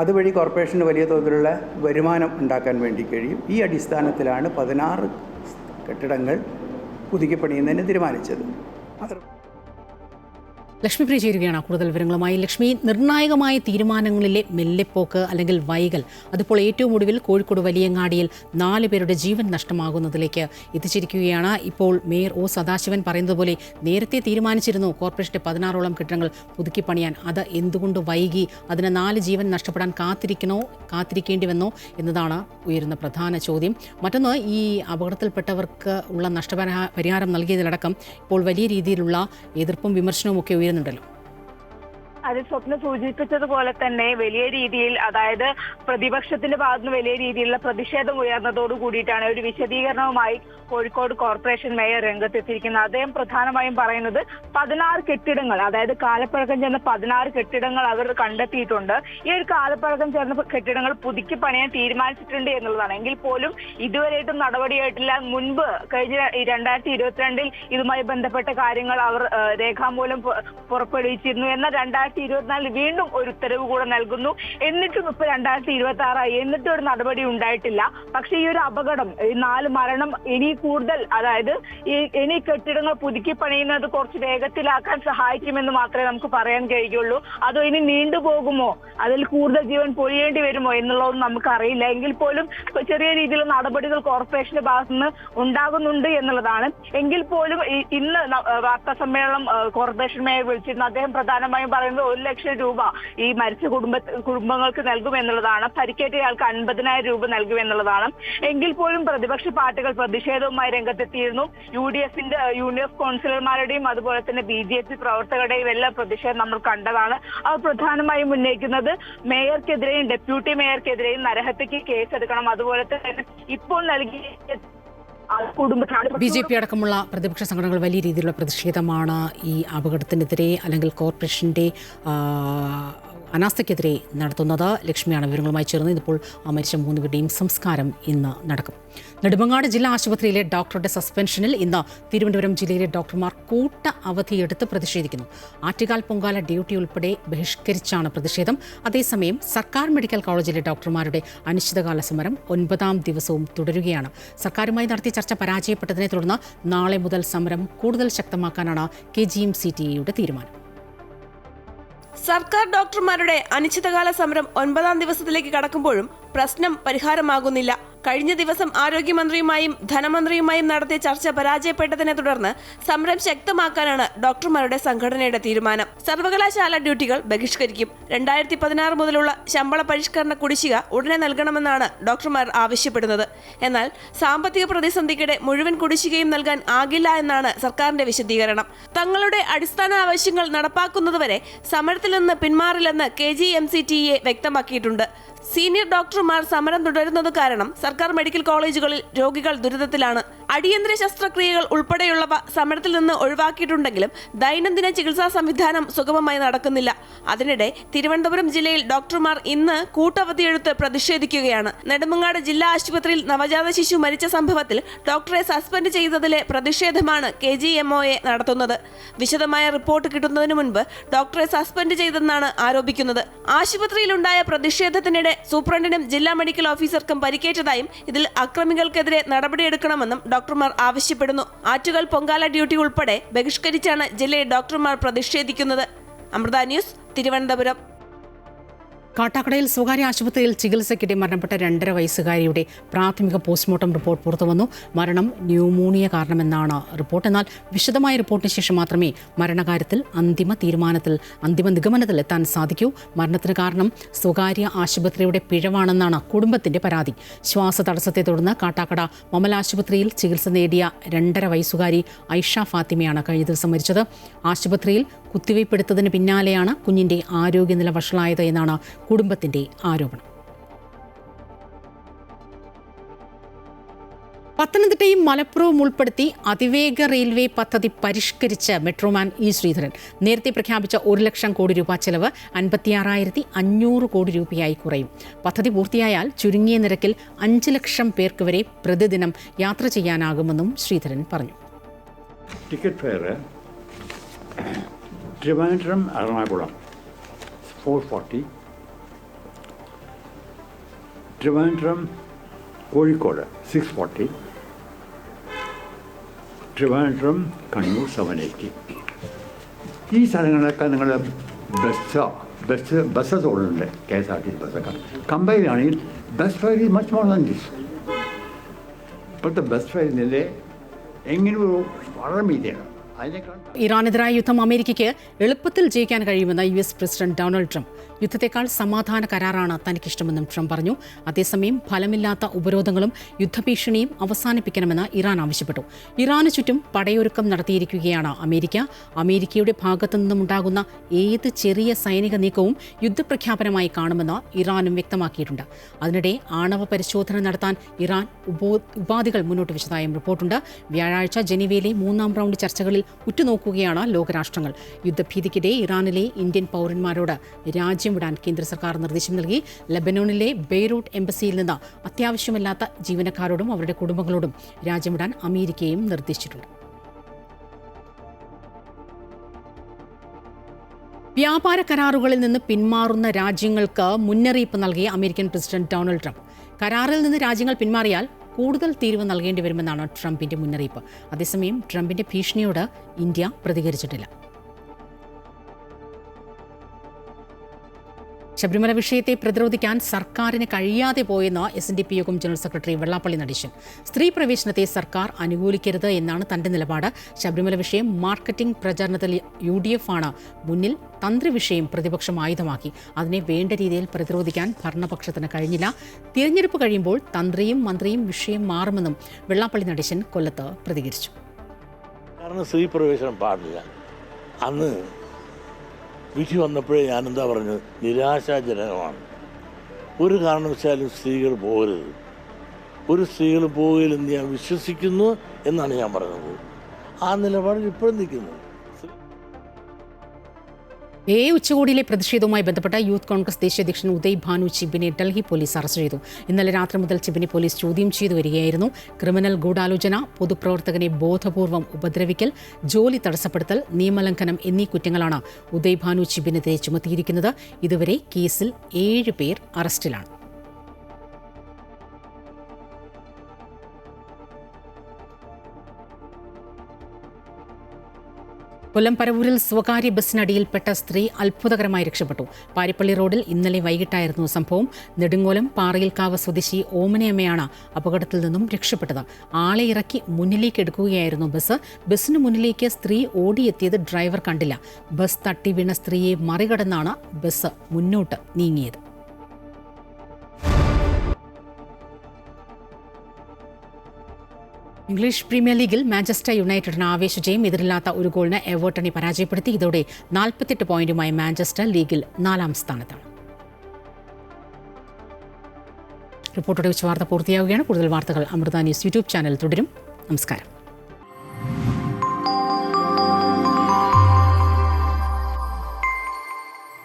അതുവഴി കോർപ്പറേഷന് വലിയ തോതിലുള്ള വരുമാനം ഉണ്ടാക്കാൻ വേണ്ടി കഴിയും. ഈ അടിസ്ഥാനത്തിലാണ് 16 കെട്ടിടങ്ങൾ പുതുക്കി പണിയുന്നതിന് തീരുമാനിച്ചത്. ലക്ഷ്മി ചേരുകയാണ് കൂടുതൽ വിവരങ്ങളുമായി. ലക്ഷ്മി, നിർണായകമായ തീരുമാനങ്ങളിലെ മെല്ലെപ്പോക്ക് അല്ലെങ്കിൽ വൈകൽ അതിപ്പോൾ ഏറ്റവും ഒടുവിൽ കോഴിക്കോട് വലിയങ്ങാടിയിൽ 4 പേരുടെ ജീവൻ നഷ്ടമാകുന്നതിലേക്ക് എത്തിച്ചിരിക്കുകയാണ്. ഇപ്പോൾ മേയർ ഒ സദാശിവൻ പറയുന്നത് പോലെ നേരത്തെ തീരുമാനിച്ചിരുന്നു കോർപ്പറേഷന്റെ 16ഓളം കെട്ടിടങ്ങൾ പുതുക്കി പണിയാൻ. അത് എന്തുകൊണ്ട് വൈകി? അതിന് 4 ജീവൻ നഷ്ടപ്പെടാൻ കാത്തിരിക്കേണ്ടി വന്നോ എന്നതാണ് ഉയരുന്ന പ്രധാന ചോദ്യം. മറ്റൊന്ന്, ഈ അപകടത്തിൽപ്പെട്ടവർക്ക് ഉള്ള നഷ്ടപരിഹാരം നൽകിയതിലടക്കം ഇപ്പോൾ വലിയ രീതിയിലുള്ള എതിർപ്പും വിമർശനവും ഒക്കെ ഉയരുന്നുണ്ടല്ലോ. അത് സ്വപ്ന സൂചിപ്പിച്ചതുപോലെ തന്നെ വലിയ രീതിയിൽ, അതായത് പ്രതിപക്ഷത്തിന്റെ ഭാഗത്തുനിന്ന് വലിയ രീതിയിലുള്ള പ്രതിഷേധം ഉയർന്നതോടു കൂടിയിട്ടാണ് ഒരു വിശദീകരണവുമായി കോഴിക്കോട് കോർപ്പറേഷൻ മേയർ രംഗത്തെത്തിയിരിക്കുന്നത്. അദ്ദേഹം പ്രധാനമായും പറയുന്നത് 16 കെട്ടിടങ്ങൾ, അതായത് കാലപ്പഴക്കം ചെന്ന 16 കെട്ടിടങ്ങൾ അവർ കണ്ടെത്തിയിട്ടുണ്ട്. ഈ ഒരു കാലപ്പഴക്കം ചേർന്ന കെട്ടിടങ്ങൾ പുതുക്കി പണിയാൻ തീരുമാനിച്ചിട്ടുണ്ട് എന്നുള്ളതാണ്. എങ്കിൽ പോലും ഇതുവരെയായിട്ടും നടപടിയായിട്ടില്ല. മുൻപ് കഴിഞ്ഞ 2022-ൽ ഇതുമായി ബന്ധപ്പെട്ട കാര്യങ്ങൾ അവർ രേഖാമൂലം പുറപ്പെടുവിച്ചിരുന്നു. എന്നാൽ 2024 വീണ്ടും ഒരു ഉത്തരവ് കൂടെ നൽകുന്നു. എന്നിട്ടും ഇപ്പൊ 2026 എന്നിട്ടും ഒരു നടപടി ഉണ്ടായിട്ടില്ല. പക്ഷെ ഈ ഒരു അപകടം, ഈ 4 മരണം ഇനി കൂടുതൽ, അതായത് ഇനി കെട്ടിടങ്ങൾ പുതുക്കി പണിയുന്നത് കുറച്ച് വേഗത്തിലാക്കാൻ സഹായിക്കുമെന്ന് മാത്രമേ നമുക്ക് പറയാൻ കഴിയുള്ളൂ. അതോ ഇനി നീണ്ടുപോകുമോ, അതിൽ കൂടുതൽ ജീവൻ പൊഴിയേണ്ടി വരുമോ എന്നുള്ളതൊന്നും നമുക്കറിയില്ല. എങ്കിൽ പോലും ചെറിയ രീതിയിലുള്ള നടപടികൾ കോർപ്പറേഷന്റെ ഭാഗത്തുനിന്ന് ഉണ്ടാകുന്നുണ്ട് എന്നുള്ളതാണ്. എങ്കിൽ പോലും ഇന്ന് വാർത്താ സമ്മേളനം കോർപ്പറേഷൻ മേയർ വിളിച്ചിരുന്നു. അദ്ദേഹം പ്രധാനമായും പറയുന്നത് 1 ലക്ഷം രൂപ ഈ മരിച്ച കുടുംബങ്ങൾക്ക് നൽകുമെന്നുള്ളതാണ്. പരിക്കേറ്റയാൾക്ക് 50,000 രൂപ നൽകുമെന്നുള്ളതാണ്. എങ്കിൽ പോലും പ്രതിപക്ഷ പാർട്ടികൾ പ്രതിഷേധവുമായി രംഗത്തെത്തിയിരുന്നു. UDF കൗൺസിലർമാരുടെയും അതുപോലെ തന്നെ BJP പ്രവർത്തകരുടെയും എല്ലാം പ്രതിഷേധം നമ്മൾ കണ്ടതാണ്. അവർ പ്രധാനമായും ഉന്നയിക്കുന്നത് മേയർക്കെതിരെയും ഡെപ്യൂട്ടി മേയർക്കെതിരെയും നരഹത്യക്ക് കേസെടുക്കണം. അതുപോലെ തന്നെ ഇപ്പോൾ നൽകിയ BJP അടക്കമുള്ള പ്രതിപക്ഷ സംഘടനകൾ വലിയ രീതിയിലുള്ള പ്രതിഷേധമാണ് ഈ അപകടത്തിനെതിരെ അല്ലെങ്കിൽ കോർപ്പറേഷന്റെ അനാസ്ഥയ്ക്കെതിരെ നടത്തുന്നത്. ലക്ഷ്മിയാണ് വിവരങ്ങളുമായി ചേർന്നത്. ഇതിപ്പോൾ മരിച്ച 3 പേരുടെയും സംസ്കാരം ഇന്ന് നടക്കും. നെടുമങ്ങാട് ജില്ലാ ആശുപത്രിയിലെ ഡോക്ടറുടെ സസ്പെൻഷനിൽ ഇന്ന് തിരുവനന്തപുരം ജില്ലയിലെ ഡോക്ടർമാർ കൂട്ട അവധിയെടുത്ത് പ്രതിഷേധിക്കുന്നു. ആറ്റുകാൽ പൊങ്കാല ഡ്യൂട്ടി ഉൾപ്പെടെ ബഹിഷ്കരിച്ചാണ് പ്രതിഷേധം. അതേസമയം സർക്കാർ മെഡിക്കൽ കോളേജിലെ ഡോക്ടർമാരുടെ അനിശ്ചിതകാല സമരം 9ാം ദിവസവും തുടരുകയാണ്. സർക്കാരുമായി നടത്തിയ ചർച്ച പരാജയപ്പെട്ടതിനെ തുടർന്ന് നാളെ മുതൽ സമരം കൂടുതൽ ശക്തമാക്കാനാണ് KGM CTAയുടെ തീരുമാനം. സർക്കാർ ഡോക്ടർമാരുടെ അനിശ്ചിതകാല സമരം 9ാം ദിവസത്തിലേക്ക് കടക്കുമ്പോഴും പ്രശ്നം പരിഹാരമാകുന്നില്ല. കഴിഞ്ഞ ദിവസം ആരോഗ്യമന്ത്രിയുമായും ധനമന്ത്രിയുമായും നടത്തിയ ചർച്ച പരാജയപ്പെട്ടതിനെ തുടർന്ന് സമരം ശക്തമാക്കാനാണ് ഡോക്ടർമാരുടെ സംഘടനയുടെ തീരുമാനം. സർവകലാശാല ഡ്യൂട്ടികൾ ബഹിഷ്കരിക്കും. 2016 മുതലുള്ള ശമ്പള പരിഷ്കരണ കുടിശ്ശിക ഉടനെ നൽകണമെന്നാണ് ഡോക്ടർമാർ ആവശ്യപ്പെടുന്നത്. എന്നാൽ സാമ്പത്തിക പ്രതിസന്ധിക്കിടെ മുഴുവൻ കുടിശ്ശികയും നൽകാൻ ആകില്ല എന്നാണ് സർക്കാരിന്റെ വിശദീകരണം. തങ്ങളുടെ അടിസ്ഥാന ആവശ്യങ്ങൾ നടപ്പാക്കുന്നതുവരെ സമരത്തിൽ നിന്ന് പിന്മാറില്ലെന്ന് KGMCTE വ്യക്തമാക്കിയിട്ടുണ്ട്. സീനിയർ ഡോക്ടർമാർ സമരം തുടരുന്നത് കാരണം സർക്കാർ മെഡിക്കൽ കോളേജുകളിൽ രോഗികൾ ദുരിതത്തിലാണ്. അടിയന്തര ശസ്ത്രക്രിയകൾ ഉൾപ്പെടെയുള്ളവ സമരത്തിൽ നിന്ന് ഒഴിവാക്കിയിട്ടുണ്ടെങ്കിലും ദൈനംദിന ചികിത്സാ സംവിധാനം സുഗമമായി നടക്കുന്നില്ല. അതിനിടെ തിരുവനന്തപുരം ജില്ലയിൽ ഡോക്ടർമാർ ഇന്ന് കൂട്ടവധിയെടുത്ത് പ്രതിഷേധിക്കുകയാണ്. നെടുമങ്ങാട് ജില്ലാ ആശുപത്രിയിൽ നവജാത ശിശു മരിച്ച സംഭവത്തിൽ ഡോക്ടറെ സസ്പെൻഡ് ചെയ്തതിലെ പ്രതിഷേധമാണ് KGMOA നടത്തുന്നത്. വിശദമായ റിപ്പോർട്ട് കിട്ടുന്നതിന് മുൻപ് ഡോക്ടറെ സസ്പെൻഡ് ചെയ്തെന്നാണ് ആരോപിക്കുന്നത്. ആശുപത്രിയിലുണ്ടായ പ്രതിഷേധത്തിനിടെ സൂപ്രണ്ടിനും ജില്ലാ മെഡിക്കൽ ഓഫീസർക്കും പരിക്കേറ്റതായും ഇതിൽ അക്രമികൾക്കെതിരെ നടപടിയെടുക്കണമെന്നും ഡോക്ടർമാർ ആവശ്യപ്പെടുന്നു. ആറ്റുകാൽ പൊങ്കാല ഡ്യൂട്ടി ഉൾപ്പെടെ ബഹിഷ്കരിച്ചാണ് ജില്ലയിൽ ഡോക്ടർമാർ പ്രതിഷേധിക്കുന്നത്. അമൃത ന്യൂസ്, തിരുവനന്തപുരം. കാട്ടാക്കടയിൽ സ്വകാര്യ ആശുപത്രിയിൽ ചികിത്സയ്ക്കിടെ മരണപ്പെട്ട 2.5 വയസ്സുകാരിയുടെ പ്രാഥമിക പോസ്റ്റ്മോർട്ടം റിപ്പോർട്ട് പുറത്തുവന്നു. മരണം ന്യൂമോണിയ കാരണമെന്നാണ് റിപ്പോർട്ട്. എന്നാൽ വിശദമായ റിപ്പോർട്ടിന് ശേഷം മാത്രമേ മരണകാര്യത്തിൽ അന്തിമ നിഗമനത്തിൽ എത്താൻ സാധിക്കൂ. മരണത്തിന് കാരണം സ്വകാര്യ ആശുപത്രിയുടെ പിഴവാണെന്നാണ് കുടുംബത്തിന്റെ പരാതി. ശ്വാസതടസ്സത്തെ തുടർന്ന് കാട്ടാക്കട മമൽ ആശുപത്രിയിൽ ചികിത്സ നേടിയ 2.5 വയസ്സുകാരി ഐഷ ഫാത്തിമയാണ് കഴിഞ്ഞ ദിവസം മരിച്ചത്. ആശുപത്രിയിൽ കുത്തിവയ്പ്പെടുത്തതിന് പിന്നാലെയാണ് കുഞ്ഞിന്റെ ആരോഗ്യനില വഷളായത് എന്നാണ് കുടുംബത്തിന്റെ ആരോപണം. പത്തനംതിട്ടയും മലപ്പുറവും ഉൾപ്പെടുത്തി അതിവേഗ റെയിൽവേ പദ്ധതി പരിഷ്കരിച്ച് മെട്രോമാൻ ഇ ശ്രീധരൻ. നേരത്തെ പ്രഖ്യാപിച്ച 1 ലക്ഷം കോടി രൂപ ചെലവ് 56,500 കോടി രൂപയായി കുറയും. പദ്ധതി പൂർത്തിയായാൽ ചുരുങ്ങിയ നിരക്കിൽ 5 ലക്ഷം പേർക്ക് വരെ പ്രതിദിനം യാത്ര ചെയ്യാനാകുമെന്നും ശ്രീധരൻ പറഞ്ഞു. Ticket fair Trivandrum Ernakulam 440, Trivandrum Kozhikode 640, Trivandrum Kannur 780. ഈ സ്ഥലങ്ങളിലൊക്കെ നിങ്ങൾ ബസ്സസ് ഓടുന്നുണ്ട്. KSRTC ബസ്സൊക്കെ കമ്പൈൻ ആണെങ്കിൽ bus fare is much more than this. ഇപ്പോഴത്തെ ബസ് ഫെയറിൻ്റെ എങ്ങനെ വളരെ മീതിയാണ്. ഇറാനെതിരായ യുദ്ധം അമേരിക്കയ്ക്ക് എളുപ്പത്തിൽ ജയിക്കാൻ കഴിയുമെന്ന് US പ്രസിഡന്റ് ഡൊണാൾഡ് ട്രംപ്. യുദ്ധത്തെക്കാൾ സമാധാന കരാറാണ് തനിക്കിഷ്ടമെന്നും ട്രംപ് പറഞ്ഞു. അതേസമയം ഫലമില്ലാത്ത ഉപരോധങ്ങളും യുദ്ധഭീഷണിയും അവസാനിപ്പിക്കണമെന്ന് ഇറാൻ ആവശ്യപ്പെട്ടു. ഇറാന് ചുറ്റും പടയൊരുക്കം നടത്തിയിരിക്കുകയാണ് അമേരിക്ക. അമേരിക്കയുടെ ഭാഗത്തു നിന്നുമുണ്ടാകുന്ന ഏത് ചെറിയ സൈനിക നീക്കവും യുദ്ധപ്രഖ്യാപനമായി കാണുമെന്ന് ഇറാനും വ്യക്തമാക്കിയിട്ടുണ്ട്. അതിനിടെ ആണവ പരിശോധന നടത്താൻ ഇറാൻ ഉപാധികൾ മുന്നോട്ട് വെച്ചതായും റിപ്പോർട്ടുണ്ട്. വ്യാഴാഴ്ച ജനീവയിലെ 3ാം റൗണ്ട് ചർച്ചകളിൽ ഉറ്റുനോക്കുകയാണ് ലോകരാഷ്ട്രങ്ങൾ. യുദ്ധഭീതിക്കിടെ ഇറാനിലെ ഇന്ത്യൻ പൗരന്മാരോട് രാജ്യം വിടാൻ കേന്ദ്ര സർക്കാർ നിർദ്ദേശം നൽകി. ലബനോണിലെ ബെയ്റൂട്ട് എംബസിയിൽ നിന്ന് അത്യാവശ്യമല്ലാത്ത ജീവനക്കാരോടും അവരുടെ കുടുംബങ്ങളോടും രാജ്യം വിടാൻ അമേരിക്കയും നിർദ്ദേശിച്ചിട്ടുണ്ട്. വ്യാപാര കരാറുകളിൽ നിന്ന് പിന്മാറുന്ന രാജ്യങ്ങൾക്ക് മുന്നറിയിപ്പ് നൽകിയ അമേരിക്കൻ പ്രസിഡന്റ് ഡൊണാൾഡ് ട്രംപ്. കരാറിൽ നിന്ന് രാജ്യങ്ങൾ പിന്മാറിയാൽ കൂടുതൽ തീരുവ നൽകേണ്ടി വരുമെന്നാണ് ട്രംപിന്റെ മുന്നറിയിപ്പ്. അതേസമയം ട്രംപിന്റെ ഭീഷണിയോട് ഇന്ത്യ പ്രതികരിച്ചിട്ടില്ല. ശബരിമല വിഷയത്തെ പ്രതിരോധിക്കാൻ സർക്കാരിന് കഴിയാതെ പോയെന്ന് SNDP യോഗം ജനറൽ സെക്രട്ടറി വെള്ളാപ്പള്ളി നടേശൻ. സ്ത്രീ പ്രവേശനത്തെ സർക്കാർ അനുകൂലിക്കരുത് എന്നാണ് തന്റെ നിലപാട്. ശബരിമല വിഷയം മാർക്കറ്റിംഗ് പ്രചാരണത്തിൽ UDF ആണ് മുന്നിൽ. തന്ത്രി വിഷയം പ്രതിപക്ഷം ആയുധമാക്കി. അതിനെ വേണ്ട രീതിയിൽ പ്രതിരോധിക്കാൻ ഭരണപക്ഷത്തിന് കഴിഞ്ഞില്ല. തിരഞ്ഞെടുപ്പ് കഴിയുമ്പോൾ തന്ത്രിയും മന്ത്രിയും വിഷയം മാറുമെന്നും വെള്ളാപ്പള്ളി നടേശൻ കൊല്ലത്ത് പ്രതികരിച്ചു. കാരണം സ്ത്രീ പ്രവേശനം പാടില്ല. അന്ന് വിധി വന്നപ്പോഴേ ഞാനെന്താ പറഞ്ഞത്, നിരാശാജനകമാണ്. ഒരു കാരണവശാലും സ്ത്രീകൾ പോകരുത്, ഒരു സ്ത്രീകൾ പോകില്ലെന്ന് ഞാൻ വിശ്വസിക്കുന്നു എന്നാണ് ഞാൻ പറഞ്ഞത്. ആ നിലപാടിൽ ഇപ്പോഴും നിൽക്കുന്നു. ഉച്ചകോടിയിലെ പ്രതിഷേധവുമായി ബന്ധപ്പെട്ട യൂത്ത് കോൺഗ്രസ് ദേശീയ അധ്യക്ഷൻ ഉദയ് ഭാനു ചിബിനെ ഡൽഹി പോലീസ് അറസ്റ്റ് ചെയ്തു. ഇന്നലെ രാത്രി മുതൽ ചിബിനെ പോലീസ് ചോദ്യം ചെയ്തു വരികയായിരുന്നു. ക്രിമിനൽ ഗൂഢാലോചന, പൊതുപ്രവർത്തകനെ ബോധപൂർവം ഉപദ്രവിക്കൽ, ജോലി തടസ്സപ്പെടുത്തൽ, നിയമലംഘനം എന്നീ കുറ്റങ്ങളാണ് ഉദയ് ഭാനു ചിബിനെതിരെ ചുമത്തിയിരിക്കുന്നത്. ഇതുവരെ കേസിൽ 7 പേർ അറസ്റ്റിലാണ്. കൊല്ലം പരവൂരിൽ സ്വകാര്യ ബസ്സിനടിയിൽപ്പെട്ട സ്ത്രീ അത്ഭുതകരമായി രക്ഷപ്പെട്ടു. പാരിപ്പള്ളി റോഡിൽ ഇന്നലെ വൈകിട്ടായിരുന്നു സംഭവം. നെടുങ്ങോലം പാറയിൽക്കാവ് സ്വദേശി ഓമനയമ്മയാണ് അപകടത്തിൽ നിന്നും രക്ഷപ്പെട്ടത്. ആളെ ഇറക്കി മുന്നിലേക്ക് എടുക്കുകയായിരുന്നു ബസ്. ബസ്സിന് മുന്നിലേക്ക് സ്ത്രീ ഓടിയെത്തിയത് ഡ്രൈവർ കണ്ടില്ല. ബസ് തട്ടി വീണ സ്ത്രീയെ മറികടന്നാണ് ബസ് മുന്നോട്ട് നീങ്ങിയത്. ഇംഗ്ലീഷ് പ്രീമിയർ ലീഗിൽ മാഞ്ചസ്റ്റർ യുണൈറ്റഡിന് ആവേശജയം. എതിരില്ലാത്ത ഒരു ഗോളിന് എവർട്ടനെ പരാജയപ്പെടുത്തി. ഇതോടെ 48 പോയിന്റുമായി മാഞ്ചസ്റ്റർ ലീഗിൽ 4ാം സ്ഥാനത്താണ്. റിപ്പോർട്ടോടെ വാർത്ത പൂർത്തിയാവുകയാണ്. കൂടുതൽ വാർത്തകൾ അമൃത ന്യൂസ് യൂട്യൂബ് ചാനൽ തുടരും. നമസ്കാരം.